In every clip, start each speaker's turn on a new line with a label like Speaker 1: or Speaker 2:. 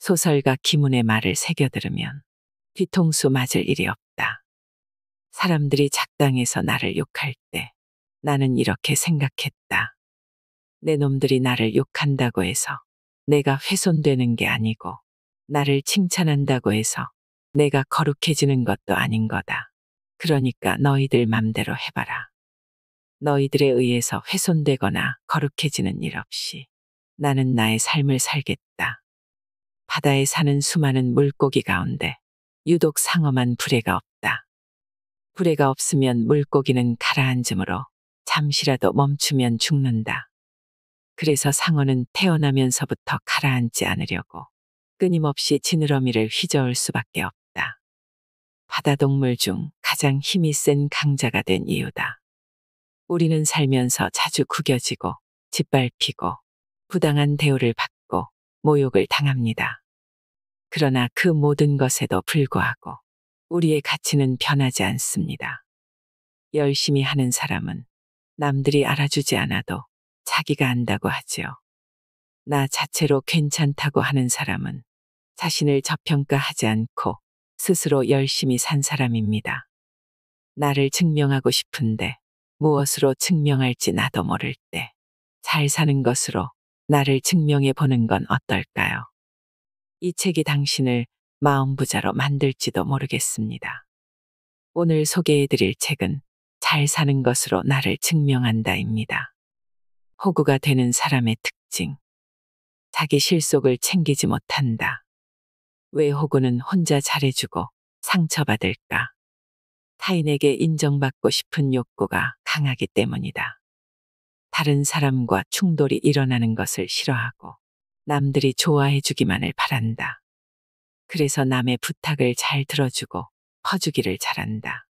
Speaker 1: 소설가 김훈의 말을 새겨 들으면 뒤통수 맞을 일이 없다. 사람들이 작당에서 나를 욕할 때 나는 이렇게 생각했다. 내 놈들이 나를 욕한다고 해서 내가 훼손되는 게 아니고 나를 칭찬한다고 해서 내가 거룩해지는 것도 아닌 거다. 그러니까 너희들 맘대로 해봐라. 너희들에 의해서 훼손되거나 거룩해지는 일 없이 나는 나의 삶을 살겠다. 바다에 사는 수많은 물고기 가운데 유독 상어만 불에가 없다. 불에가 없으면 물고기는 가라앉으므로 잠시라도 멈추면 죽는다. 그래서 상어는 태어나면서부터 가라앉지 않으려고 끊임없이 지느러미를 휘저을 수밖에 없다. 바다동물 중 가장 힘이 센 강자가 된 이유다. 우리는 살면서 자주 구겨지고 짓밟히고 부당한 대우를 받고 모욕을 당합니다. 그러나 그 모든 것에도 불구하고 우리의 가치는 변하지 않습니다. 열심히 하는 사람은 남들이 알아주지 않아도 자기가 안다고 하지요. 나 자체로 괜찮다고 하는 사람은 자신을 저평가하지 않고 스스로 열심히 산 사람입니다. 나를 증명하고 싶은데 무엇으로 증명할지 나도 모를 때 잘 사는 것으로 나를 증명해 보는 건 어떨까요? 이 책이 당신을 마음부자로 만들지도 모르겠습니다. 오늘 소개해 드릴 책은 잘 사는 것으로 나를 증명한다입니다. 호구가 되는 사람의 특징. 자기 실속을 챙기지 못한다. 왜 호구는 혼자 잘해주고 상처받을까? 타인에게 인정받고 싶은 욕구가 강하기 때문이다. 다른 사람과 충돌이 일어나는 것을 싫어하고 남들이 좋아해 주기만을 바란다. 그래서 남의 부탁을 잘 들어주고 퍼주기를 잘한다.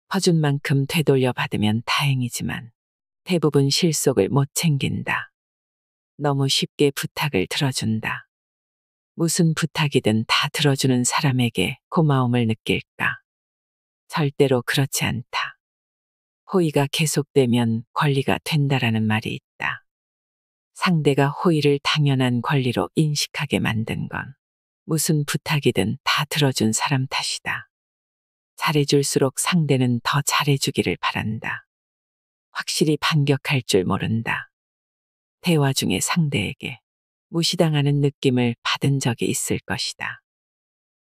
Speaker 1: 퍼준 만큼 되돌려 받으면 다행이지만 대부분 실속을 못 챙긴다. 너무 쉽게 부탁을 들어준다. 무슨 부탁이든 다 들어주는 사람에게 고마움을 느낄까? 절대로 그렇지 않다. 호의가 계속되면 권리가 된다라는 말이 있다. 상대가 호의를 당연한 권리로 인식하게 만든 건 무슨 부탁이든 다 들어준 사람 탓이다. 잘해줄수록 상대는 더 잘해주기를 바란다. 확실히 반격할 줄 모른다. 대화 중에 상대에게 무시당하는 느낌을 받은 적이 있을 것이다.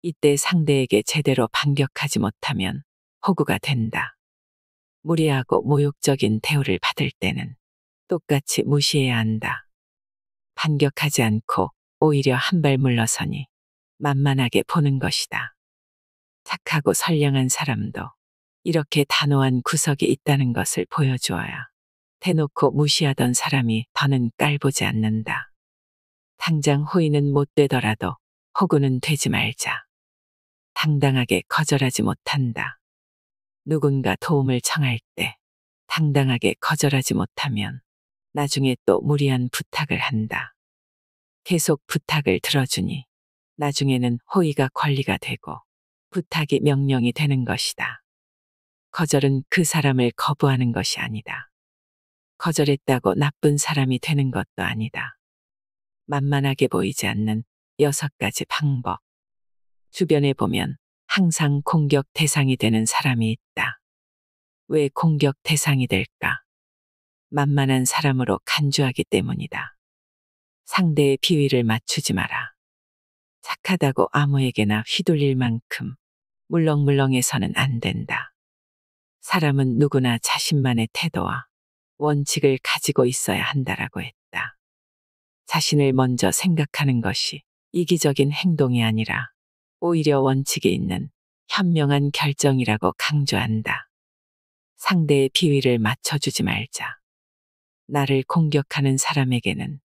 Speaker 1: 이때 상대에게 제대로 반격하지 못하면 호구가 된다. 무례하고 모욕적인 대우를 받을 때는 똑같이 무시해야 한다. 반격하지 않고 오히려 한 발 물러서니 만만하게 보는 것이다. 착하고 선량한 사람도 이렇게 단호한 구석이 있다는 것을 보여주어야 대놓고 무시하던 사람이 더는 깔보지 않는다. 당장 호의는 못 되더라도 호구는 되지 말자. 당당하게 거절하지 못한다. 누군가 도움을 청할 때 당당하게 거절하지 못하면 나중에 또 무리한 부탁을 한다. 계속 부탁을 들어주니 나중에는 호의가 권리가 되고 부탁이 명령이 되는 것이다. 거절은 그 사람을 거부하는 것이 아니다. 거절했다고 나쁜 사람이 되는 것도 아니다. 만만하게 보이지 않는 6가지 방법. 주변에 보면 항상 공격 대상이 되는 사람이 있다. 왜 공격 대상이 될까? 만만한 사람으로 간주하기 때문이다. 상대의 비위를 맞추지 마라. 착하다고 아무에게나 휘둘릴 만큼 물렁물렁해서는 안 된다. 사람은 누구나 자신만의 태도와 원칙을 가지고 있어야 한다라고 했다. 자신을 먼저 생각하는 것이 이기적인 행동이 아니라 오히려 원칙이 있는 현명한 결정이라고 강조한다. 상대의 비위를 맞춰주지 말자. 나를 공격하는 사람에게는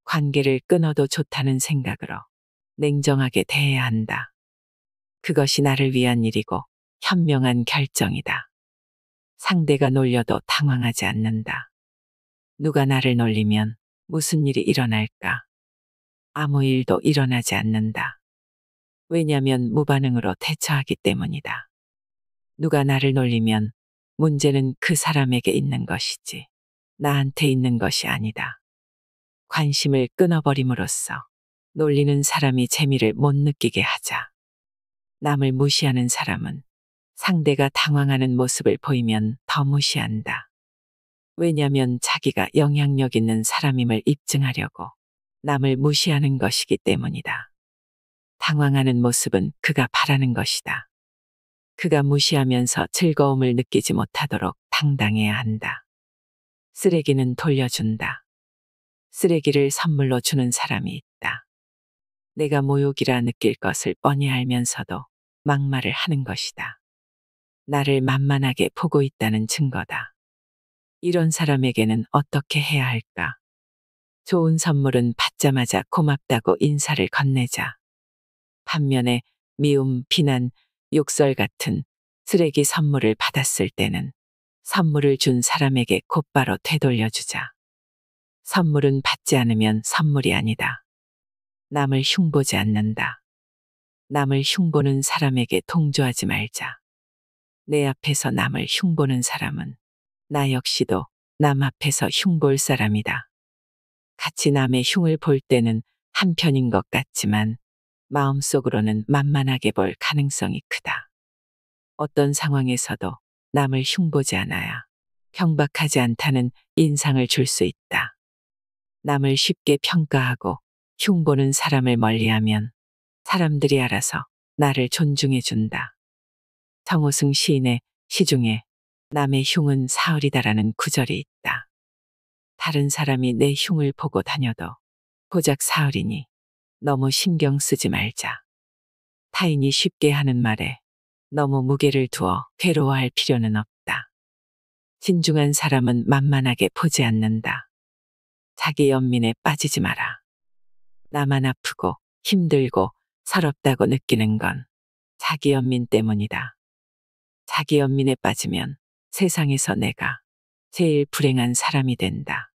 Speaker 1: 관계를 끊어도 좋다는 생각으로 냉정하게 대해야 한다. 그것이 나를 위한 일이고 현명한 결정이다. 상대가 놀려도 당황하지 않는다. 누가 나를 놀리면 무슨 일이 일어날까? 아무 일도 일어나지 않는다. 왜냐면 무반응으로 대처하기 때문이다. 누가 나를 놀리면 문제는 그 사람에게 있는 것이지 나한테 있는 것이 아니다. 관심을 끊어버림으로써 놀리는 사람이 재미를 못 느끼게 하자. 남을 무시하는 사람은 상대가 당황하는 모습을 보이면 더 무시한다. 왜냐면 자기가 영향력 있는 사람임을 입증하려고 남을 무시하는 것이기 때문이다. 당황하는 모습은 그가 바라는 것이다. 그가 무시하면서 즐거움을 느끼지 못하도록 당당해야 한다. 쓰레기는 돌려준다. 쓰레기를 선물로 주는 사람이 있다. 내가 모욕이라 느낄 것을 뻔히 알면서도 막말을 하는 것이다. 나를 만만하게 보고 있다는 증거다. 이런 사람에게는 어떻게 해야 할까? 좋은 선물은 받자마자 고맙다고 인사를 건네자. 반면에 미움, 비난, 욕설 같은 쓰레기 선물을 받았을 때는 선물을 준 사람에게 곧바로 되돌려주자. 선물은 받지 않으면 선물이 아니다. 남을 흉보지 않는다. 남을 흉보는 사람에게 동조하지 말자. 내 앞에서 남을 흉보는 사람은 나 역시도 남 앞에서 흉볼 사람이다. 같이 남의 흉을 볼 때는 한편인 것 같지만 마음속으로는 만만하게 볼 가능성이 크다. 어떤 상황에서도 남을 흉보지 않아야 경박하지 않다는 인상을 줄 수 있다. 남을 쉽게 평가하고 흉보는 사람을 멀리하면 사람들이 알아서 나를 존중해 준다. 정호승 시인의 시 중에 남의 흉은 사흘이다라는 구절이 있다. 다른 사람이 내 흉을 보고 다녀도 고작 사흘이니 너무 신경 쓰지 말자. 타인이 쉽게 하는 말에 너무 무게를 두어 괴로워할 필요는 없다. 진중한 사람은 만만하게 보지 않는다. 자기 연민에 빠지지 마라. 나만 아프고 힘들고 서럽다고 느끼는 건 자기 연민 때문이다. 자기 연민에 빠지면 세상에서 내가 제일 불행한 사람이 된다.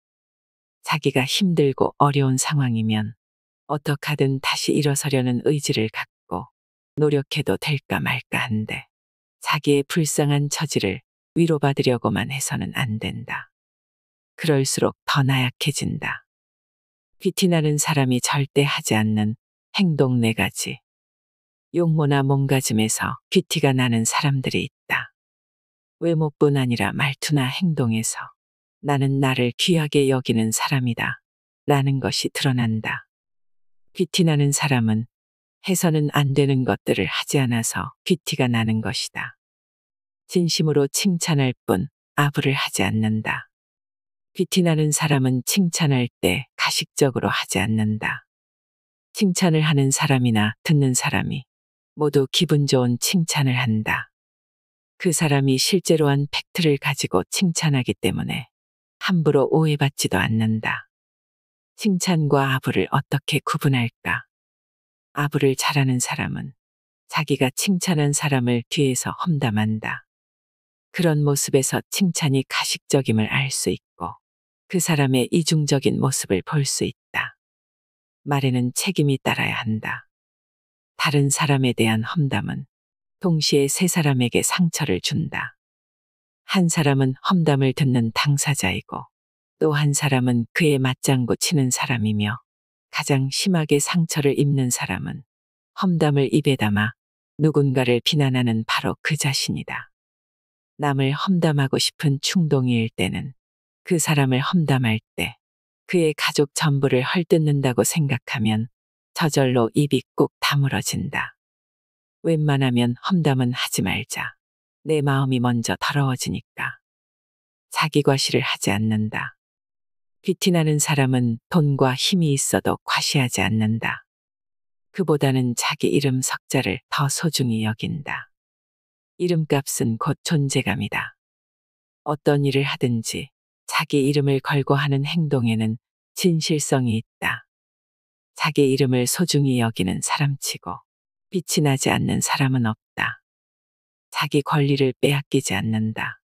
Speaker 1: 자기가 힘들고 어려운 상황이면 어떡하든 다시 일어서려는 의지를 갖고 노력해도 될까 말까 한데 자기의 불쌍한 처지를 위로받으려고만 해서는 안 된다. 그럴수록 더 나약해진다. 귀티나는 사람이 절대 하지 않는 행동 4가지. 용모나 몸가짐에서 귀티가 나는 사람들이 있다. 외모뿐 아니라 말투나 행동에서 나는 나를 귀하게 여기는 사람이다. 라는 것이 드러난다. 귀티나는 사람은 해서는 안 되는 것들을 하지 않아서 귀티가 나는 것이다. 진심으로 칭찬할 뿐 아부를 하지 않는다. 귀티나는 사람은 칭찬할 때 가식적으로 하지 않는다. 칭찬을 하는 사람이나 듣는 사람이 모두 기분 좋은 칭찬을 한다. 그 사람이 실제로 한 팩트를 가지고 칭찬하기 때문에 함부로 오해받지도 않는다. 칭찬과 아부를 어떻게 구분할까? 아부를 잘하는 사람은 자기가 칭찬한 사람을 뒤에서 험담한다. 그런 모습에서 칭찬이 가식적임을 알 수 있고 그 사람의 이중적인 모습을 볼 수 있다. 말에는 책임이 따라야 한다. 다른 사람에 대한 험담은 동시에 세 사람에게 상처를 준다. 한 사람은 험담을 듣는 당사자이고 또 한 사람은 그에 맞장구 치는 사람이며 가장 심하게 상처를 입는 사람은 험담을 입에 담아 누군가를 비난하는 바로 그 자신이다. 남을 험담하고 싶은 충동이일 때는 그 사람을 험담할 때 그의 가족 전부를 헐뜯는다고 생각하면 저절로 입이 꾹 다물어진다. 웬만하면 험담은 하지 말자. 내 마음이 먼저 더러워지니까. 자기 과시를 하지 않는다. 귀티나는 사람은 돈과 힘이 있어도 과시하지 않는다. 그보다는 자기 이름 석자를 더 소중히 여긴다. 이름값은 곧 존재감이다. 어떤 일을 하든지 자기 이름을 걸고 하는 행동에는 진실성이 있다. 자기 이름을 소중히 여기는 사람치고 빛이 나지 않는 사람은 없다. 자기 권리를 빼앗기지 않는다.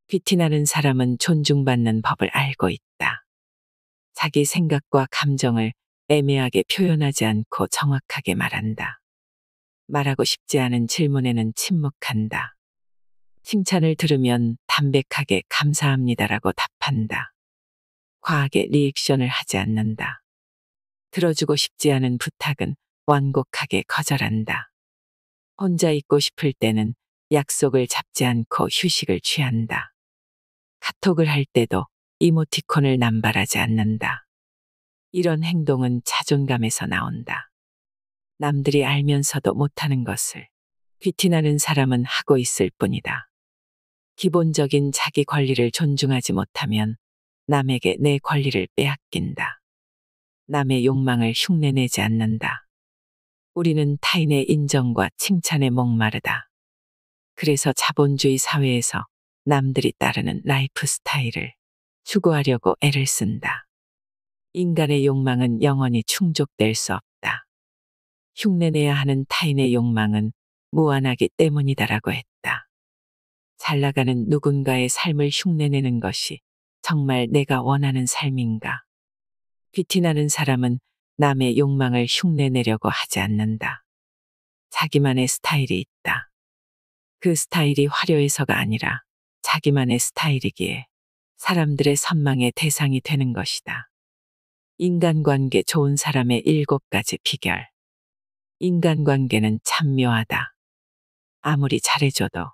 Speaker 1: 귀티나는 사람은 존중받는 법을 알고 있다. 자기 생각과 감정을 애매하게 표현하지 않고 정확하게 말한다. 말하고 싶지 않은 질문에는 침묵한다. 칭찬을 들으면 담백하게 감사합니다라고 답한다. 과하게 리액션을 하지 않는다. 들어주고 싶지 않은 부탁은 완곡하게 거절한다. 혼자 있고 싶을 때는 약속을 잡지 않고 휴식을 취한다. 카톡을 할 때도 이모티콘을 남발하지 않는다. 이런 행동은 자존감에서 나온다. 남들이 알면서도 못하는 것을 귀티나는 사람은 하고 있을 뿐이다. 기본적인 자기 권리를 존중하지 못하면 남에게 내 권리를 빼앗긴다. 남의 욕망을 흉내내지 않는다. 우리는 타인의 인정과 칭찬에 목마르다. 그래서 자본주의 사회에서 남들이 따르는 라이프 스타일을 추구하려고 애를 쓴다. 인간의 욕망은 영원히 충족될 수 없다. 흉내내야 하는 타인의 욕망은 무한하기 때문이다라고 했다. 잘 나가는 누군가의 삶을 흉내내는 것이 정말 내가 원하는 삶인가? 귀티나는 사람은 남의 욕망을 흉내내려고 하지 않는다. 자기만의 스타일이 있다. 그 스타일이 화려해서가 아니라 자기만의 스타일이기에 사람들의 선망의 대상이 되는 것이다. 인간관계 좋은 사람의 7가지 비결. 인간관계는 참 묘하다. 아무리 잘해줘도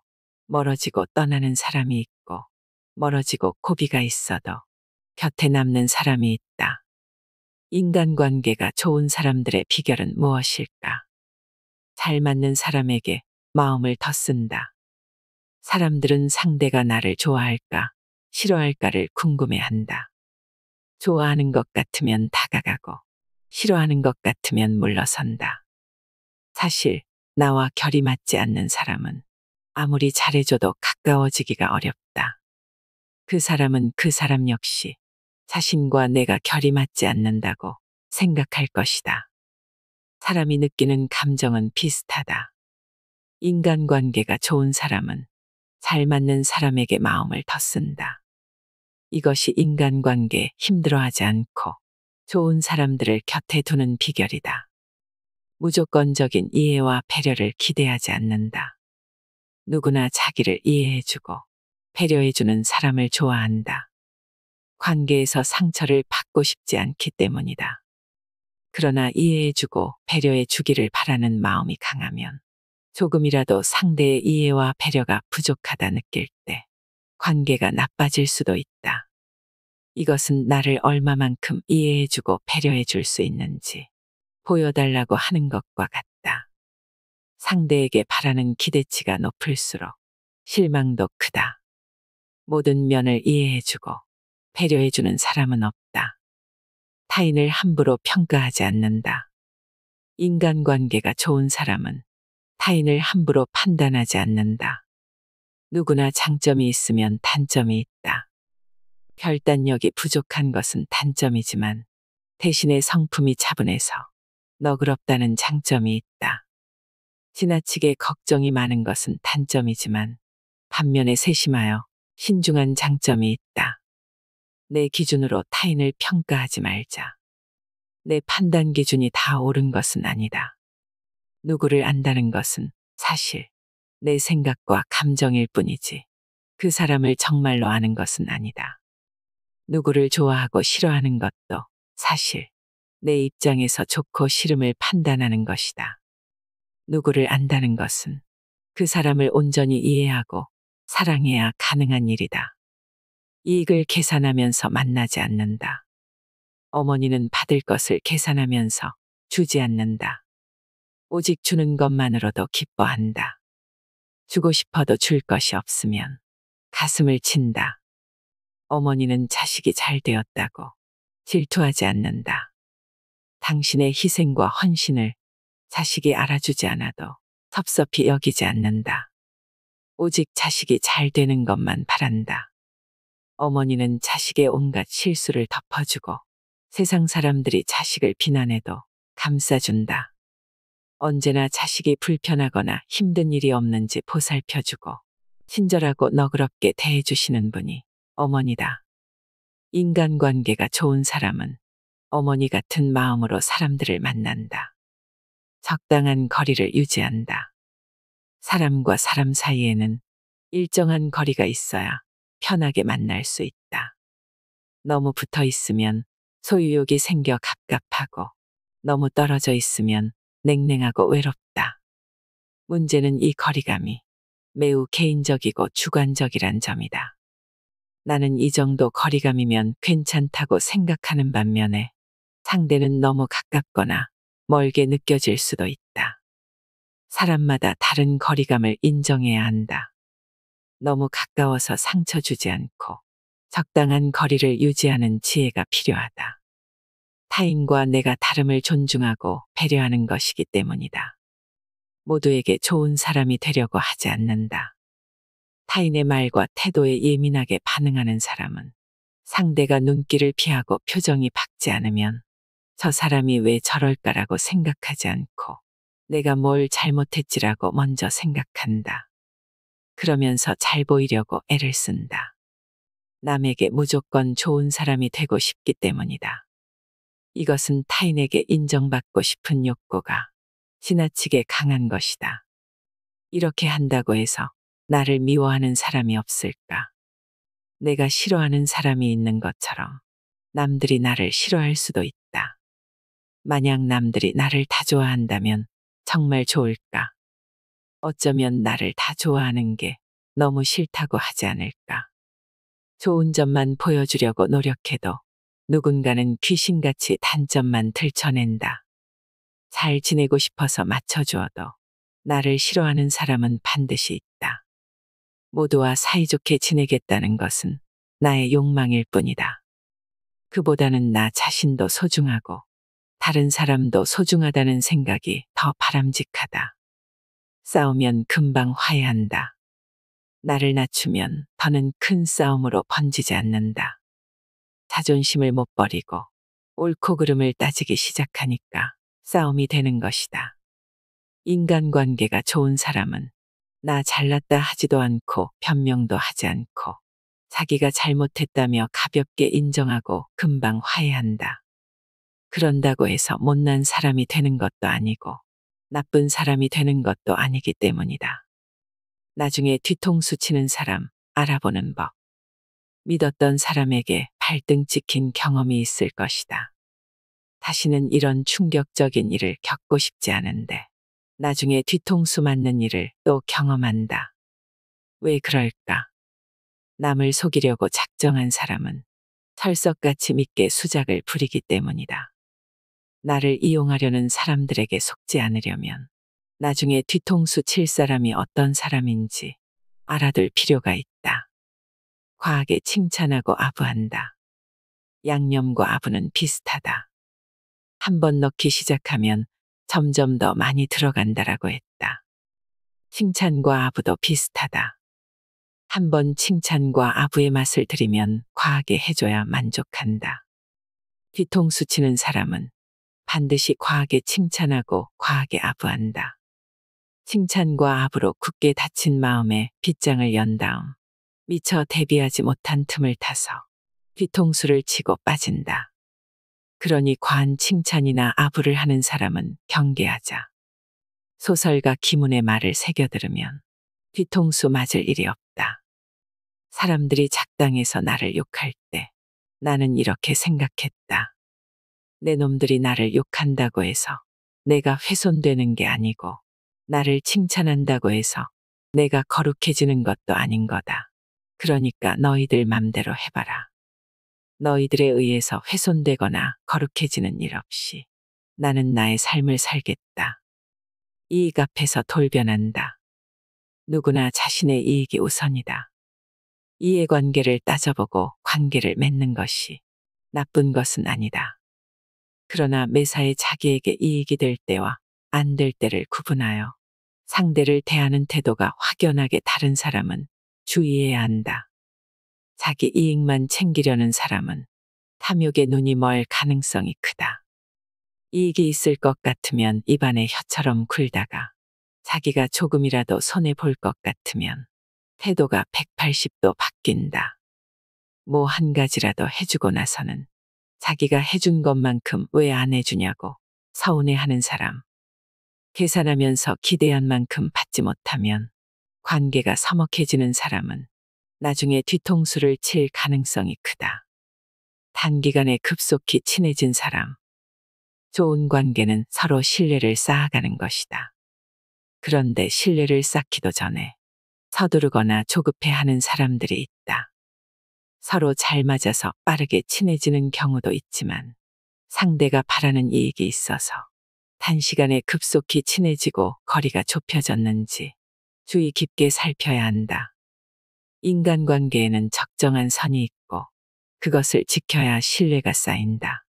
Speaker 1: 멀어지고 떠나는 사람이 있고 멀어지고 고비가 있어도 곁에 남는 사람이 있다. 인간관계가 좋은 사람들의 비결은 무엇일까? 잘 맞는 사람에게 마음을 더 쓴다. 사람들은 상대가 나를 좋아할까, 싫어할까를 궁금해한다. 좋아하는 것 같으면 다가가고, 싫어하는 것 같으면 물러선다. 사실, 나와 결이 맞지 않는 사람은 아무리 잘해줘도 가까워지기가 어렵다. 그 사람은 그 사람 역시 자신과 내가 결이 맞지 않는다고 생각할 것이다. 사람이 느끼는 감정은 비슷하다. 인간관계가 좋은 사람은 잘 맞는 사람에게 마음을 더 쓴다. 이것이 인간관계 힘들어하지 않고 좋은 사람들을 곁에 두는 비결이다. 무조건적인 이해와 배려를 기대하지 않는다. 누구나 자기를 이해해주고 배려해주는 사람을 좋아한다. 관계에서 상처를 받고 싶지 않기 때문이다. 그러나 이해해주고 배려해주기를 바라는 마음이 강하면 조금이라도 상대의 이해와 배려가 부족하다 느낄 때 관계가 나빠질 수도 있다. 이것은 나를 얼마만큼 이해해주고 배려해줄 수 있는지 보여달라고 하는 것과 같다. 상대에게 바라는 기대치가 높을수록 실망도 크다. 모든 면을 이해해주고 배려해주는 사람은 없다. 타인을 함부로 평가하지 않는다. 인간관계가 좋은 사람은 타인을 함부로 판단하지 않는다. 누구나 장점이 있으면 단점이 있다. 결단력이 부족한 것은 단점이지만 대신에 성품이 차분해서 너그럽다는 장점이 있다. 지나치게 걱정이 많은 것은 단점이지만 반면에 세심하여 신중한 장점이 있다. 내 기준으로 타인을 평가하지 말자. 내 판단 기준이 다 옳은 것은 아니다. 누구를 안다는 것은 사실 내 생각과 감정일 뿐이지 그 사람을 정말로 아는 것은 아니다. 누구를 좋아하고 싫어하는 것도 사실 내 입장에서 좋고 싫음을 판단하는 것이다. 누구를 안다는 것은 그 사람을 온전히 이해하고 사랑해야 가능한 일이다. 이익을 계산하면서 만나지 않는다. 어머니는 받을 것을 계산하면서 주지 않는다. 오직 주는 것만으로도 기뻐한다. 주고 싶어도 줄 것이 없으면 가슴을 친다. 어머니는 자식이 잘 되었다고 질투하지 않는다. 당신의 희생과 헌신을 자식이 알아주지 않아도 섭섭히 여기지 않는다. 오직 자식이 잘 되는 것만 바란다. 어머니는 자식의 온갖 실수를 덮어주고 세상 사람들이 자식을 비난해도 감싸준다. 언제나 자식이 불편하거나 힘든 일이 없는지 보살펴주고 친절하고 너그럽게 대해주시는 분이 어머니다. 인간관계가 좋은 사람은 어머니 같은 마음으로 사람들을 만난다. 적당한 거리를 유지한다. 사람과 사람 사이에는 일정한 거리가 있어야 편하게 만날 수 있다. 너무 붙어 있으면 소유욕이 생겨 갑갑하고 너무 떨어져 있으면 냉랭하고 외롭다. 문제는 이 거리감이 매우 개인적이고 주관적이란 점이다. 나는 이 정도 거리감이면 괜찮다고 생각하는 반면에 상대는 너무 가깝거나 멀게 느껴질 수도 있다. 사람마다 다른 거리감을 인정해야 한다. 너무 가까워서 상처 주지 않고 적당한 거리를 유지하는 지혜가 필요하다. 타인과 내가 다름을 존중하고 배려하는 것이기 때문이다. 모두에게 좋은 사람이 되려고 하지 않는다. 타인의 말과 태도에 예민하게 반응하는 사람은 상대가 눈길을 피하고 표정이 밝지 않으면 저 사람이 왜 저럴까라고 생각하지 않고 내가 뭘 잘못했지라고 먼저 생각한다. 그러면서 잘 보이려고 애를 쓴다. 남에게 무조건 좋은 사람이 되고 싶기 때문이다. 이것은 타인에게 인정받고 싶은 욕구가 지나치게 강한 것이다. 이렇게 한다고 해서 나를 미워하는 사람이 없을까? 내가 싫어하는 사람이 있는 것처럼 남들이 나를 싫어할 수도 있다. 만약 남들이 나를 다 좋아한다면 정말 좋을까? 어쩌면 나를 다 좋아하는 게 너무 싫다고 하지 않을까? 좋은 점만 보여주려고 노력해도 누군가는 귀신같이 단점만 들춰낸다. 잘 지내고 싶어서 맞춰주어도 나를 싫어하는 사람은 반드시 있다. 모두와 사이좋게 지내겠다는 것은 나의 욕망일 뿐이다. 그보다는 나 자신도 소중하고 다른 사람도 소중하다는 생각이 더 바람직하다. 싸우면 금방 화해한다. 나를 낮추면 더는 큰 싸움으로 번지지 않는다. 자존심을 못 버리고 옳고 그름을 따지기 시작하니까 싸움이 되는 것이다. 인간관계가 좋은 사람은 나 잘났다 하지도 않고 변명도 하지 않고 자기가 잘못했다며 가볍게 인정하고 금방 화해한다. 그런다고 해서 못난 사람이 되는 것도 아니고 나쁜 사람이 되는 것도 아니기 때문이다. 나중에 뒤통수 치는 사람 알아보는 법. 믿었던 사람에게 발등 찍힌 경험이 있을 것이다. 다시는 이런 충격적인 일을 겪고 싶지 않은데 나중에 뒤통수 맞는 일을 또 경험한다. 왜 그럴까? 남을 속이려고 작정한 사람은 철석같이 믿게 수작을 부리기 때문이다. 나를 이용하려는 사람들에게 속지 않으려면 나중에 뒤통수 칠 사람이 어떤 사람인지 알아둘 필요가 있다. 과하게 칭찬하고 아부한다. 양념과 아부는 비슷하다. 한 번 넣기 시작하면 점점 더 많이 들어간다라고 했다. 칭찬과 아부도 비슷하다. 한 번 칭찬과 아부의 맛을 들이면 과하게 해줘야 만족한다. 뒤통수 치는 사람은 반드시 과하게 칭찬하고 과하게 아부한다. 칭찬과 아부로 굳게 닫힌 마음에 빗장을 연 다음 미처 대비하지 못한 틈을 타서 뒤통수를 치고 빠진다. 그러니 과한 칭찬이나 아부를 하는 사람은 경계하자. 소설가 김훈의 말을 새겨 들으면 뒤통수 맞을 일이 없다. 사람들이 작당해서 나를 욕할 때 나는 이렇게 생각했다. 내 놈들이 나를 욕한다고 해서 내가 훼손되는 게 아니고 나를 칭찬한다고 해서 내가 거룩해지는 것도 아닌 거다. 그러니까 너희들 맘대로 해봐라. 너희들에 의해서 훼손되거나 거룩해지는 일 없이 나는 나의 삶을 살겠다. 이익 앞에서 돌변한다. 누구나 자신의 이익이 우선이다. 이해관계를 따져보고 관계를 맺는 것이 나쁜 것은 아니다. 그러나 매사에 자기에게 이익이 될 때와 안 될 때를 구분하여 상대를 대하는 태도가 확연하게 다른 사람은 주의해야 한다. 자기 이익만 챙기려는 사람은 탐욕에 눈이 멀 가능성이 크다. 이익이 있을 것 같으면 입안에 혀처럼 굴다가 자기가 조금이라도 손해볼 것 같으면 태도가 180도 바뀐다. 뭐 한 가지라도 해주고 나서는 자기가 해준 것만큼 왜 안 해주냐고 서운해하는 사람. 계산하면서 기대한 만큼 받지 못하면 관계가 서먹해지는 사람은 나중에 뒤통수를 칠 가능성이 크다. 단기간에 급속히 친해진 사람. 좋은 관계는 서로 신뢰를 쌓아가는 것이다. 그런데 신뢰를 쌓기도 전에 서두르거나 조급해하는 사람들이 있다. 서로 잘 맞아서 빠르게 친해지는 경우도 있지만 상대가 바라는 이익이 있어서 단시간에 급속히 친해지고 거리가 좁혀졌는지 주의 깊게 살펴야 한다. 인간관계에는 적정한 선이 있고 그것을 지켜야 신뢰가 쌓인다.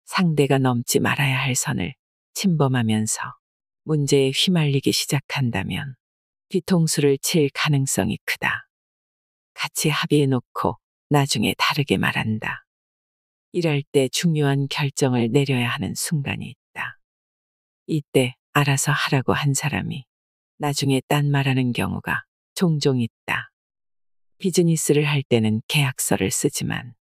Speaker 1: 상대가 넘지 말아야 할 선을 침범하면서 문제에 휘말리기 시작한다면 뒤통수를 칠 가능성이 크다. 같이 합의해 놓고 나중에 다르게 말한다. 일할 때 중요한 결정을 내려야 하는 순간이 있다. 이때 알아서 하라고 한 사람이 나중에 딴 말하는 경우가 종종 있다. 비즈니스를 할 때는 계약서를 쓰지만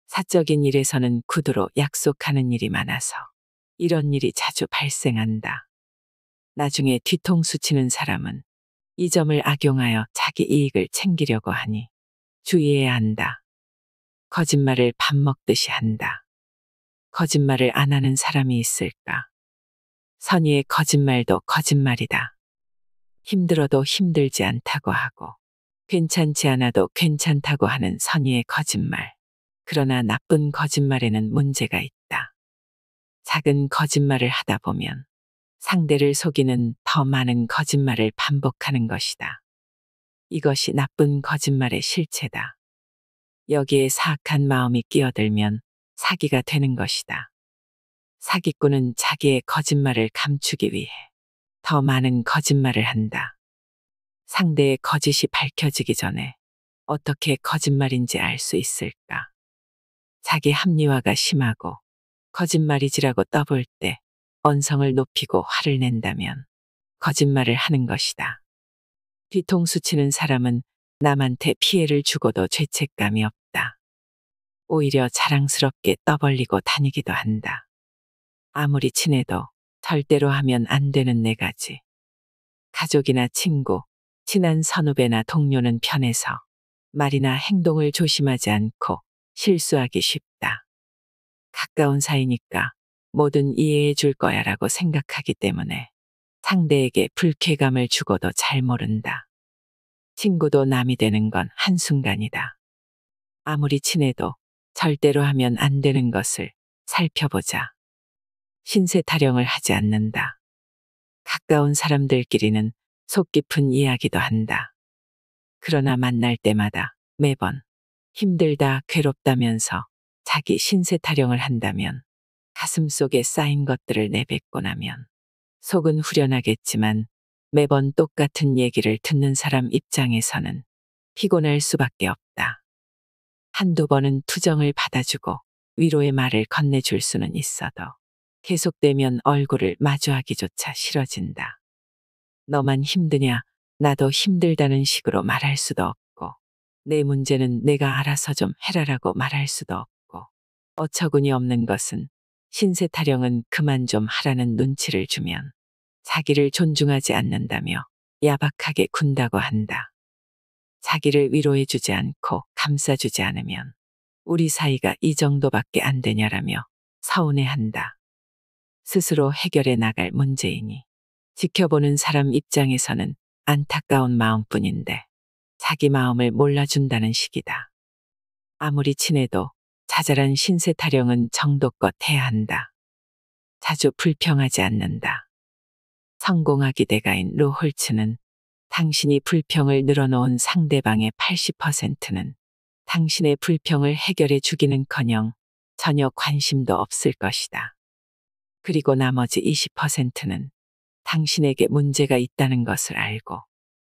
Speaker 1: 사적인 일에서는 구두로 약속하는 일이 많아서 이런 일이 자주 발생한다. 나중에 뒤통수 치는 사람은 이 점을 악용하여 자기 이익을 챙기려고 하니 주의해야 한다. 거짓말을 밥 먹듯이 한다. 거짓말을 안 하는 사람이 있을까? 선의의 거짓말도 거짓말이다. 힘들어도 힘들지 않다고 하고 괜찮지 않아도 괜찮다고 하는 선의의 거짓말. 그러나 나쁜 거짓말에는 문제가 있다. 작은 거짓말을 하다 보면 상대를 속이는 더 많은 거짓말을 반복하는 것이다. 이것이 나쁜 거짓말의 실체다. 여기에 사악한 마음이 끼어들면 사기가 되는 것이다. 사기꾼은 자기의 거짓말을 감추기 위해 더 많은 거짓말을 한다. 상대의 거짓이 밝혀지기 전에 어떻게 거짓말인지 알 수 있을까? 자기 합리화가 심하고 거짓말이지라고 떠볼 때 언성을 높이고 화를 낸다면 거짓말을 하는 것이다. 뒤통수 치는 사람은 남한테 피해를 주고도 죄책감이 없다. 오히려 자랑스럽게 떠벌리고 다니기도 한다. 아무리 친해도 절대로 하면 안 되는 네 가지. 가족이나 친구, 친한 선후배나 동료는 편해서 말이나 행동을 조심하지 않고 실수하기 쉽다. 가까운 사이니까 뭐든 이해해 줄 거야 라고 생각하기 때문에 상대에게 불쾌감을 주고도 잘 모른다. 친구도 남이 되는 건 한순간이다. 아무리 친해도 절대로 하면 안 되는 것을 살펴보자. 신세 타령을 하지 않는다. 가까운 사람들끼리는 속 깊은 이야기도 한다. 그러나 만날 때마다 매번 힘들다 괴롭다면서 자기 신세 타령을 한다면 가슴속에 쌓인 것들을 내뱉고 나면 속은 후련하겠지만 매번 똑같은 얘기를 듣는 사람 입장에서는 피곤할 수밖에 없다. 한두 번은 투정을 받아주고 위로의 말을 건네줄 수는 있어도 계속되면 얼굴을 마주하기조차 싫어진다. 너만 힘드냐? 나도 힘들다는 식으로 말할 수도 없고 내 문제는 내가 알아서 좀 해라라고 말할 수도 없고 어처구니 없는 것은 신세 타령은 그만 좀 하라는 눈치를 주면 자기를 존중하지 않는다며 야박하게 군다고 한다. 자기를 위로해주지 않고 감싸주지 않으면 우리 사이가 이 정도밖에 안 되냐라며 서운해한다. 스스로 해결해 나갈 문제이니 지켜보는 사람 입장에서는 안타까운 마음뿐인데 자기 마음을 몰라준다는 식이다. 아무리 친해도 자잘한 신세 타령은 정도껏 해야 한다. 자주 불평하지 않는다. 성공하기 대가인 루홀츠는 당신이 불평을 늘어놓은 상대방의 80%는 당신의 불평을 해결해 주기는커녕 전혀 관심도 없을 것이다. 그리고 나머지 20%는 당신에게 문제가 있다는 것을 알고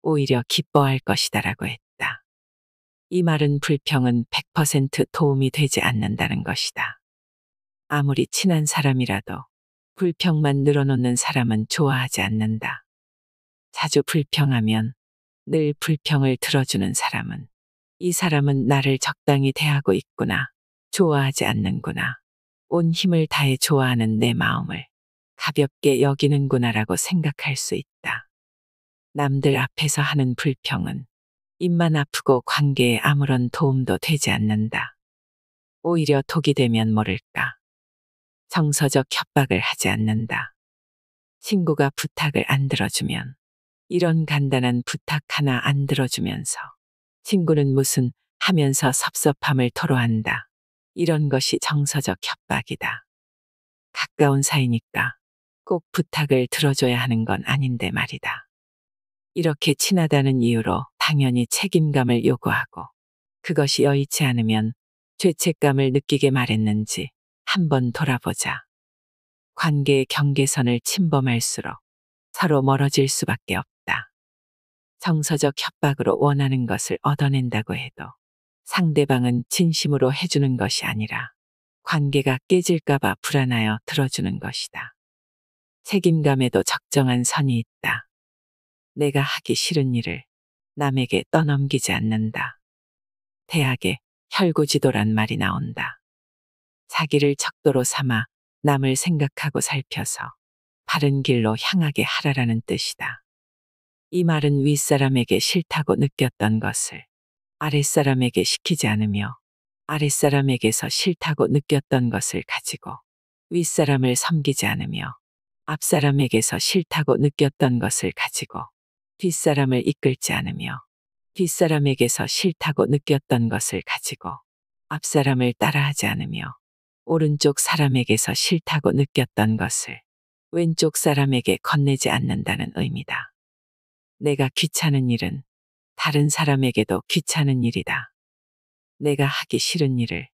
Speaker 1: 오히려 기뻐할 것이다라고 했다. 이 말은 불평은 100% 도움이 되지 않는다는 것이다. 아무리 친한 사람이라도 불평만 늘어놓는 사람은 좋아하지 않는다. 자주 불평하면 늘 불평을 들어주는 사람은 이 사람은 나를 적당히 대하고 있구나, 좋아하지 않는구나, 온 힘을 다해 좋아하는 내 마음을 가볍게 여기는구나라고 생각할 수 있다. 남들 앞에서 하는 불평은 입만 아프고 관계에 아무런 도움도 되지 않는다. 오히려 독이 되면 모를까. 정서적 협박을 하지 않는다. 친구가 부탁을 안 들어주면, 이런 간단한 부탁 하나 안 들어주면서 친구는 무슨 하면서 섭섭함을 토로한다. 이런 것이 정서적 협박이다. 가까운 사이니까 꼭 부탁을 들어줘야 하는 건 아닌데 말이다. 이렇게 친하다는 이유로 당연히 책임감을 요구하고 그것이 여의치 않으면 죄책감을 느끼게 말했는지 한번 돌아보자. 관계의 경계선을 침범할수록 서로 멀어질 수밖에 없다. 정서적 협박으로 원하는 것을 얻어낸다고 해도 상대방은 진심으로 해주는 것이 아니라 관계가 깨질까봐 불안하여 들어주는 것이다. 책임감에도 적정한 선이 있다. 내가 하기 싫은 일을 남에게 떠넘기지 않는다. 대학에 혈구지도란 말이 나온다. 자기를 척도로 삼아 남을 생각하고 살펴서 바른 길로 향하게 하라라는 뜻이다. 이 말은 윗사람에게 싫다고 느꼈던 것을 아랫사람에게 시키지 않으며 아랫사람에게서 싫다고 느꼈던 것을 가지고 윗사람을 섬기지 않으며 앞사람에게서 싫다고 느꼈던 것을 가지고 뒷사람을 이끌지 않으며 뒷사람에게서 싫다고 느꼈던 것을 가지고 앞사람을 따라하지 않으며 오른쪽 사람에게서 싫다고 느꼈던 것을 왼쪽 사람에게 건네지 않는다는 의미다. 내가 귀찮은 일은 다른 사람에게도 귀찮은 일이다. 내가 하기 싫은 일을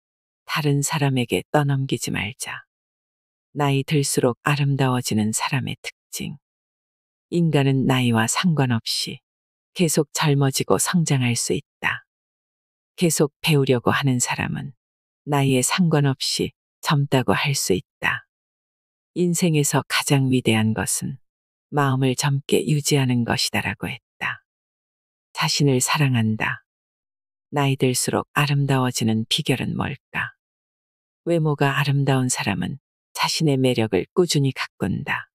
Speaker 1: 다른 사람에게 떠넘기지 말자. 나이 들수록 아름다워지는 사람의 특징. 인간은 나이와 상관없이 계속 젊어지고 성장할 수 있다. 계속 배우려고 하는 사람은 나이에 상관없이 젊다고 할 수 있다. 인생에서 가장 위대한 것은 마음을 젊게 유지하는 것이다라고 했다. 자신을 사랑한다. 나이 들수록 아름다워지는 비결은 뭘까? 외모가 아름다운 사람은 자신의 매력을 꾸준히 가꾼다.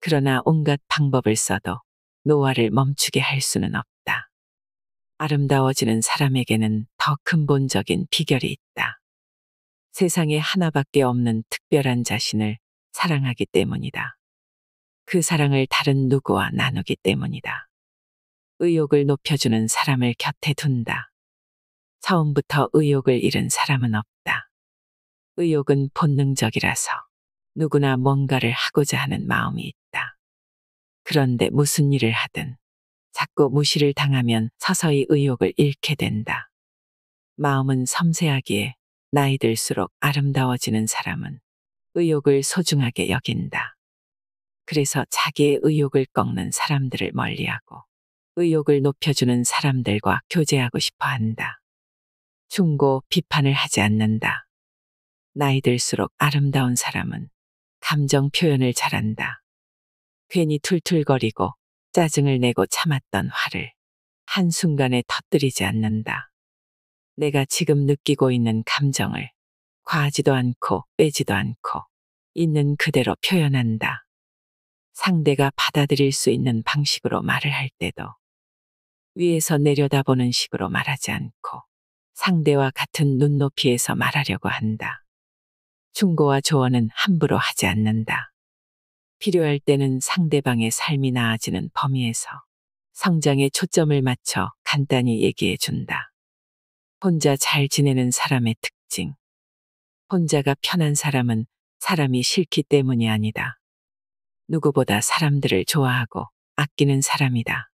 Speaker 1: 그러나 온갖 방법을 써도 노화를 멈추게 할 수는 없다. 아름다워지는 사람에게는 더 근본적인 비결이 있다. 세상에 하나밖에 없는 특별한 자신을 사랑하기 때문이다. 그 사랑을 다른 누구와 나누기 때문이다. 의욕을 높여주는 사람을 곁에 둔다. 처음부터 의욕을 잃은 사람은 없다. 의욕은 본능적이라서 누구나 뭔가를 하고자 하는 마음이 있다. 그런데 무슨 일을 하든 자꾸 무시를 당하면 서서히 의욕을 잃게 된다. 마음은 섬세하기에 나이 들수록 아름다워지는 사람은 의욕을 소중하게 여긴다. 그래서 자기의 의욕을 꺾는 사람들을 멀리하고 의욕을 높여주는 사람들과 교제하고 싶어 한다. 충고, 비판을 하지 않는다. 나이 들수록 아름다운 사람은 감정 표현을 잘한다. 괜히 툴툴거리고 짜증을 내고 참았던 화를 한순간에 터뜨리지 않는다. 내가 지금 느끼고 있는 감정을 과하지도 않고 빼지도 않고 있는 그대로 표현한다. 상대가 받아들일 수 있는 방식으로 말을 할 때도 위에서 내려다보는 식으로 말하지 않고 상대와 같은 눈높이에서 말하려고 한다. 충고와 조언은 함부로 하지 않는다. 필요할 때는 상대방의 삶이 나아지는 범위에서 성장에 초점을 맞춰 간단히 얘기해 준다. 혼자 잘 지내는 사람의 특징. 혼자가 편한 사람은 사람이 싫기 때문이 아니다. 누구보다 사람들을 좋아하고 아끼는 사람이다.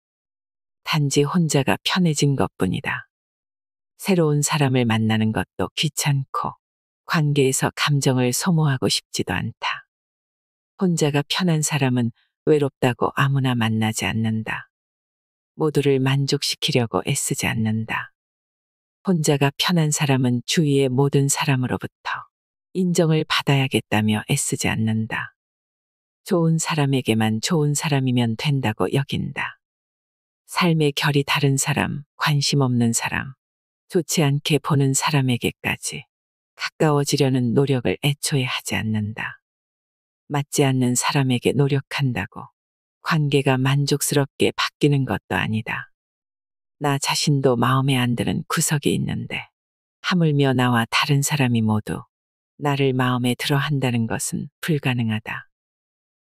Speaker 1: 단지 혼자가 편해진 것뿐이다. 새로운 사람을 만나는 것도 귀찮고 관계에서 감정을 소모하고 싶지도 않다. 혼자가 편한 사람은 외롭다고 아무나 만나지 않는다. 모두를 만족시키려고 애쓰지 않는다. 혼자가 편한 사람은 주위의 모든 사람으로부터 인정을 받아야겠다며 애쓰지 않는다. 좋은 사람에게만 좋은 사람이면 된다고 여긴다. 삶의 결이 다른 사람, 관심 없는 사람, 좋지 않게 보는 사람에게까지 가까워지려는 노력을 애초에 하지 않는다. 맞지 않는 사람에게 노력한다고 관계가 만족스럽게 바뀌는 것도 아니다. 나 자신도 마음에 안 드는 구석이 있는데 하물며 나와 다른 사람이 모두 나를 마음에 들어 한다는 것은 불가능하다.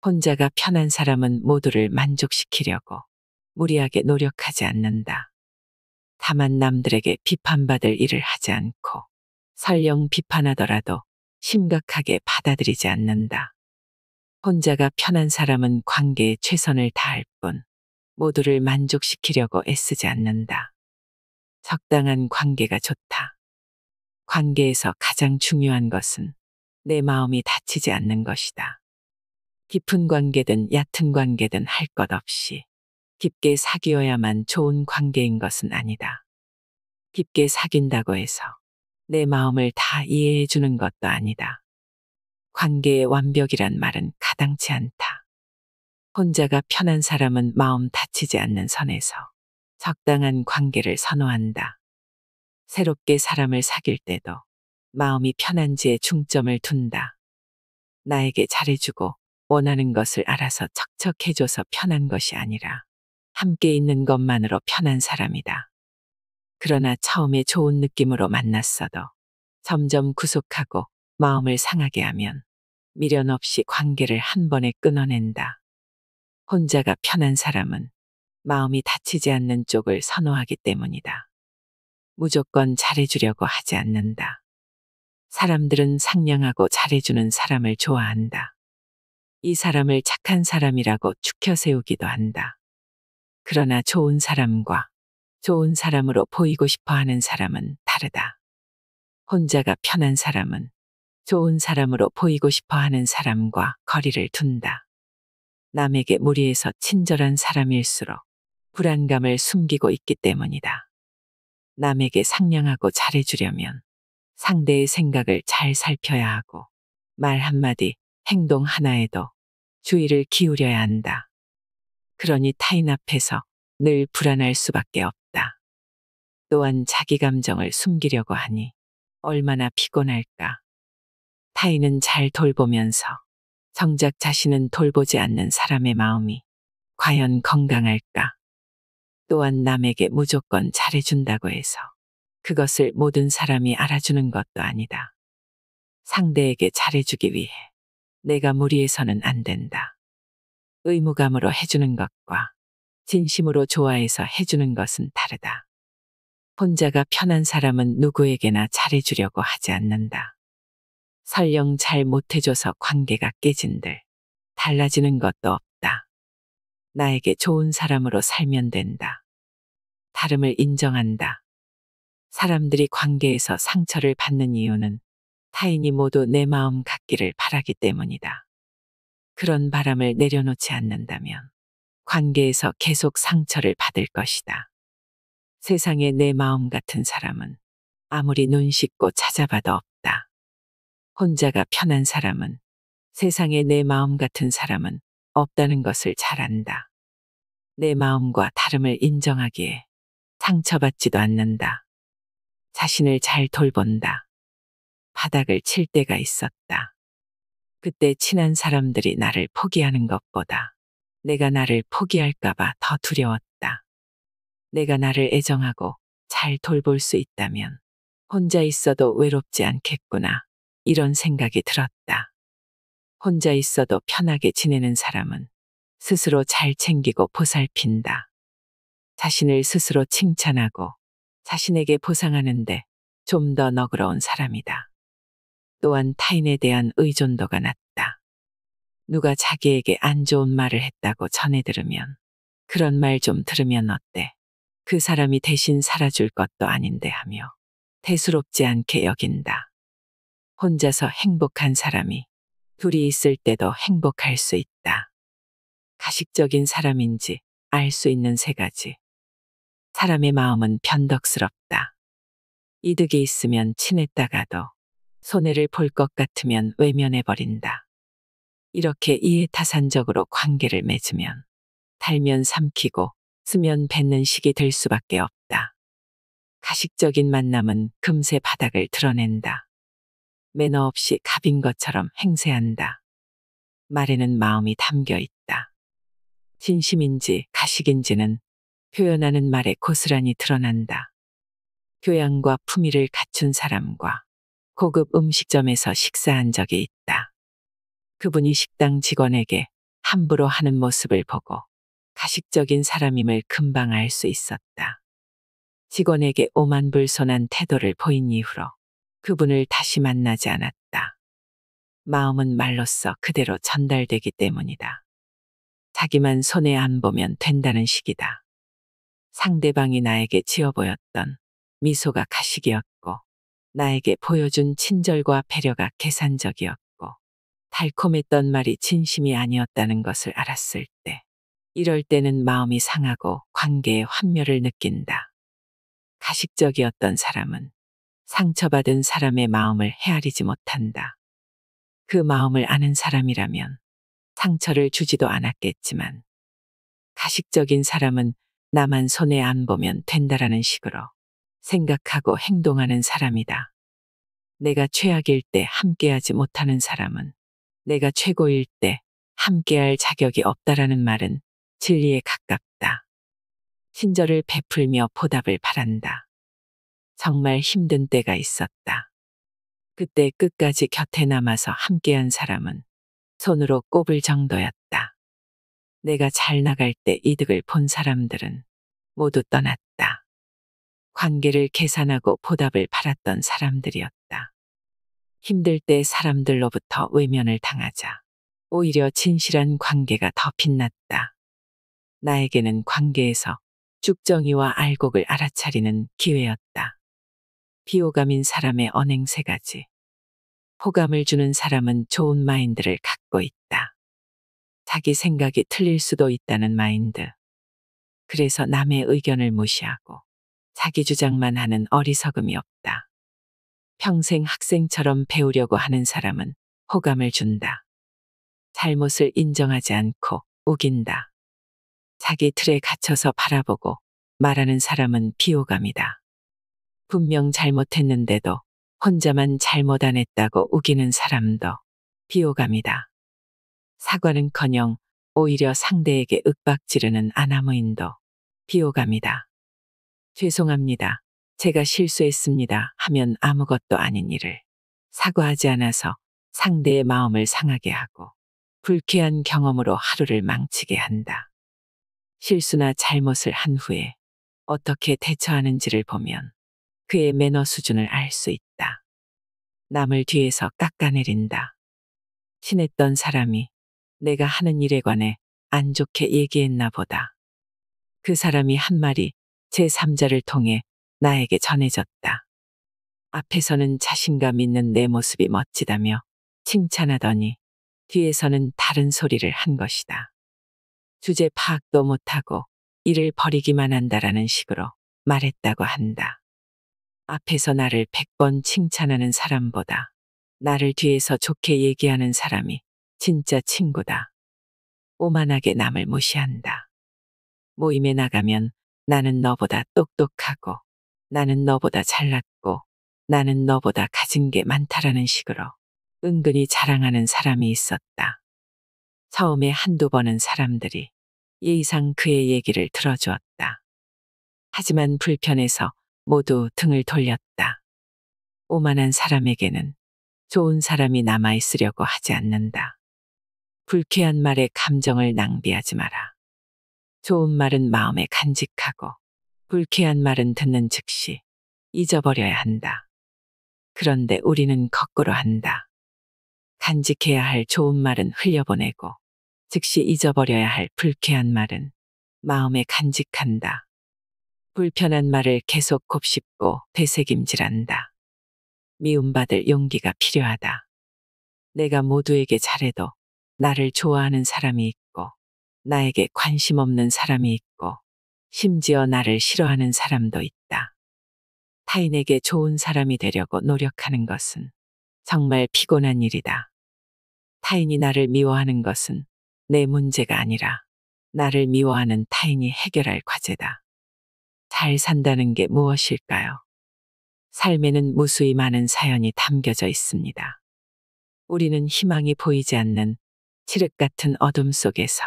Speaker 1: 혼자가 편한 사람은 모두를 만족시키려고 무리하게 노력하지 않는다. 다만 남들에게 비판받을 일을 하지 않고 설령 비판하더라도 심각하게 받아들이지 않는다. 혼자가 편한 사람은 관계에 최선을 다할 뿐 모두를 만족시키려고 애쓰지 않는다. 적당한 관계가 좋다. 관계에서 가장 중요한 것은 내 마음이 다치지 않는 것이다. 깊은 관계든 얕은 관계든 할 것 없이 깊게 사귀어야만 좋은 관계인 것은 아니다. 깊게 사귄다고 해서 내 마음을 다 이해해 주는 것도 아니다. 관계의 완벽이란 말은 가당치 않다. 혼자가 편한 사람은 마음 다치지 않는 선에서 적당한 관계를 선호한다. 새롭게 사람을 사귈 때도 마음이 편한지에 중점을 둔다. 나에게 잘해주고 원하는 것을 알아서 척척 해줘서 편한 것이 아니라 함께 있는 것만으로 편한 사람이다. 그러나 처음에 좋은 느낌으로 만났어도 점점 구속하고 마음을 상하게 하면 미련 없이 관계를 한 번에 끊어낸다. 혼자가 편한 사람은 마음이 다치지 않는 쪽을 선호하기 때문이다. 무조건 잘해주려고 하지 않는다. 사람들은 상냥하고 잘해주는 사람을 좋아한다. 이 사람을 착한 사람이라고 추켜 세우기도 한다. 그러나 좋은 사람과 좋은 사람으로 보이고 싶어 하는 사람은 다르다. 혼자가 편한 사람은 좋은 사람으로 보이고 싶어 하는 사람과 거리를 둔다. 남에게 무리해서 친절한 사람일수록 불안감을 숨기고 있기 때문이다. 남에게 상냥하고 잘해주려면 상대의 생각을 잘 살펴야 하고 말 한마디, 행동 하나에도 주의를 기울여야 한다. 그러니 타인 앞에서 늘 불안할 수밖에 없다. 또한 자기 감정을 숨기려고 하니 얼마나 피곤할까. 타인은 잘 돌보면서 정작 자신은 돌보지 않는 사람의 마음이 과연 건강할까. 또한 남에게 무조건 잘해준다고 해서 그것을 모든 사람이 알아주는 것도 아니다. 상대에게 잘해주기 위해 내가 무리해서는 안 된다. 의무감으로 해주는 것과 진심으로 좋아해서 해주는 것은 다르다. 혼자가 편한 사람은 누구에게나 잘해주려고 하지 않는다. 설령 잘 못해줘서 관계가 깨진들 달라지는 것도 없다. 나에게 좋은 사람으로 살면 된다. 다름을 인정한다. 사람들이 관계에서 상처를 받는 이유는 타인이 모두 내 마음 같기를 바라기 때문이다. 그런 바람을 내려놓지 않는다면 관계에서 계속 상처를 받을 것이다. 세상에 내 마음 같은 사람은 아무리 눈 씻고 찾아봐도 없다. 혼자가 편한 사람은 세상에 내 마음 같은 사람은 없다는 것을 잘 안다. 내 마음과 다름을 인정하기에 상처받지도 않는다. 자신을 잘 돌본다. 바닥을 칠 때가 있었다. 그때 친한 사람들이 나를 포기하는 것보다 내가 나를 포기할까봐 더 두려웠다. 내가 나를 애정하고 잘 돌볼 수 있다면 혼자 있어도 외롭지 않겠구나. 이런 생각이 들었다. 혼자 있어도 편하게 지내는 사람은 스스로 잘 챙기고 보살핀다. 자신을 스스로 칭찬하고 자신에게 보상하는데 좀 더 너그러운 사람이다. 또한 타인에 대한 의존도가 낮다. 누가 자기에게 안 좋은 말을 했다고 전해 들으면 그런 말 좀 들으면 어때? 그 사람이 대신 살아줄 것도 아닌데 하며 대수롭지 않게 여긴다. 혼자서 행복한 사람이 둘이 있을 때도 행복할 수 있다. 가식적인 사람인지 알 수 있는 세 가지. 사람의 마음은 변덕스럽다. 이득이 있으면 친했다가도 손해를 볼 것 같으면 외면해버린다. 이렇게 이해타산적으로 관계를 맺으면 달면 삼키고 쓰면 뱉는 식이 될 수밖에 없다. 가식적인 만남은 금세 바닥을 드러낸다. 매너 없이 갑인 것처럼 행세한다. 말에는 마음이 담겨 있다. 진심인지 가식인지는 표현하는 말에 고스란히 드러난다. 교양과 품위를 갖춘 사람과 고급 음식점에서 식사한 적이 있다. 그분이 식당 직원에게 함부로 하는 모습을 보고 가식적인 사람임을 금방 알 수 있었다. 직원에게 오만불손한 태도를 보인 이후로 그분을 다시 만나지 않았다. 마음은 말로써 그대로 전달되기 때문이다. 자기만 손해 안 보면 된다는 식이다. 상대방이 나에게 지어 보였던 미소가 가식이었고 나에게 보여준 친절과 배려가 계산적이었고 달콤했던 말이 진심이 아니었다는 것을 알았을 때 이럴 때는 마음이 상하고 관계에 환멸을 느낀다. 가식적이었던 사람은 상처받은 사람의 마음을 헤아리지 못한다. 그 마음을 아는 사람이라면 상처를 주지도 않았겠지만 가식적인 사람은 나만 손해 안 보면 된다라는 식으로 생각하고 행동하는 사람이다. 내가 최악일 때 함께하지 못하는 사람은 내가 최고일 때 함께할 자격이 없다라는 말은 진리에 가깝다. 친절을 베풀며 보답을 바란다. 정말 힘든 때가 있었다. 그때 끝까지 곁에 남아서 함께한 사람은 손으로 꼽을 정도였다. 내가 잘 나갈 때 이득을 본 사람들은 모두 떠났다. 관계를 계산하고 보답을 바랐던 사람들이었다. 힘들 때 사람들로부터 외면을 당하자 오히려 진실한 관계가 더 빛났다. 나에게는 관계에서 쭉정이와 알곡을 알아차리는 기회였다. 비호감인 사람의 언행 세 가지. 호감을 주는 사람은 좋은 마인드를 갖고 있다. 자기 생각이 틀릴 수도 있다는 마인드. 그래서 남의 의견을 무시하고 자기 주장만 하는 어리석음이 없다. 평생 학생처럼 배우려고 하는 사람은 호감을 준다. 잘못을 인정하지 않고 우긴다. 자기 틀에 갇혀서 바라보고 말하는 사람은 비호감이다. 분명 잘못했는데도 혼자만 잘못 안 했다고 우기는 사람도 비호감이다. 사과는커녕 오히려 상대에게 윽박지르는 아나무인도 비호감이다. 죄송합니다. 제가 실수했습니다 하면 아무것도 아닌 일을 사과하지 않아서 상대의 마음을 상하게 하고 불쾌한 경험으로 하루를 망치게 한다. 실수나 잘못을 한 후에 어떻게 대처하는지를 보면 그의 매너 수준을 알 수 있다. 남을 뒤에서 깎아내린다. 친했던 사람이 내가 하는 일에 관해 안 좋게 얘기했나 보다. 그 사람이 한 말이 제3자를 통해 나에게 전해졌다. 앞에서는 자신감 있는 내 모습이 멋지다며 칭찬하더니 뒤에서는 다른 소리를 한 것이다. 주제 파악도 못하고 일을 벌이기만 한다라는 식으로 말했다고 한다. 앞에서 나를 100번 칭찬하는 사람보다 나를 뒤에서 좋게 얘기하는 사람이 진짜 친구다. 오만하게 남을 무시한다. 모임에 나가면 나는 너보다 똑똑하고 나는 너보다 잘났고 나는 너보다 가진 게 많다라는 식으로 은근히 자랑하는 사람이 있었다. 처음에 한두 번은 사람들이 예의상 그의 얘기를 들어주었다. 하지만 불편해서 모두 등을 돌렸다. 오만한 사람에게는 좋은 사람이 남아있으려고 하지 않는다. 불쾌한 말에 감정을 낭비하지 마라. 좋은 말은 마음에 간직하고 불쾌한 말은 듣는 즉시 잊어버려야 한다. 그런데 우리는 거꾸로 한다. 간직해야 할 좋은 말은 흘려보내고 즉시 잊어버려야 할 불쾌한 말은 마음에 간직한다. 불편한 말을 계속 곱씹고 되새김질한다. 미움받을 용기가 필요하다. 내가 모두에게 잘해도 나를 좋아하는 사람이 있고 나에게 관심 없는 사람이 있고 심지어 나를 싫어하는 사람도 있다. 타인에게 좋은 사람이 되려고 노력하는 것은 정말 피곤한 일이다. 타인이 나를 미워하는 것은 내 문제가 아니라 나를 미워하는 타인이 해결할 과제다. 잘 산다는 게 무엇일까요? 삶에는 무수히 많은 사연이 담겨져 있습니다. 우리는 희망이 보이지 않는 칠흑 같은 어둠 속에서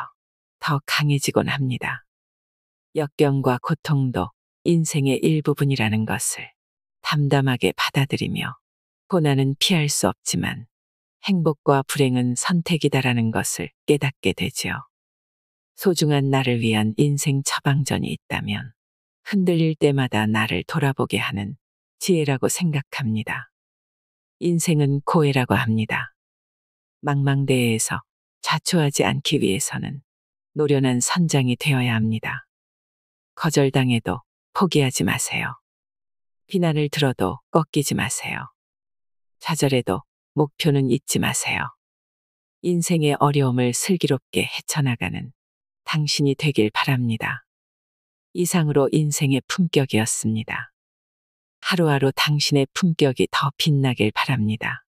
Speaker 1: 더 강해지곤 합니다. 역경과 고통도 인생의 일부분이라는 것을 담담하게 받아들이며 고난은 피할 수 없지만 행복과 불행은 선택이다라는 것을 깨닫게 되지요. 소중한 나를 위한 인생 처방전이 있다면 흔들릴 때마다 나를 돌아보게 하는 지혜라고 생각합니다. 인생은 고해라고 합니다. 망망대해에서 자초하지 않기 위해서는 노련한 선장이 되어야 합니다. 거절당해도 포기하지 마세요. 비난을 들어도 꺾이지 마세요. 좌절해도 목표는 잊지 마세요. 인생의 어려움을 슬기롭게 헤쳐나가는 당신이 되길 바랍니다. 이상으로 인생의 품격이었습니다. 하루하루 당신의 품격이 더 빛나길 바랍니다.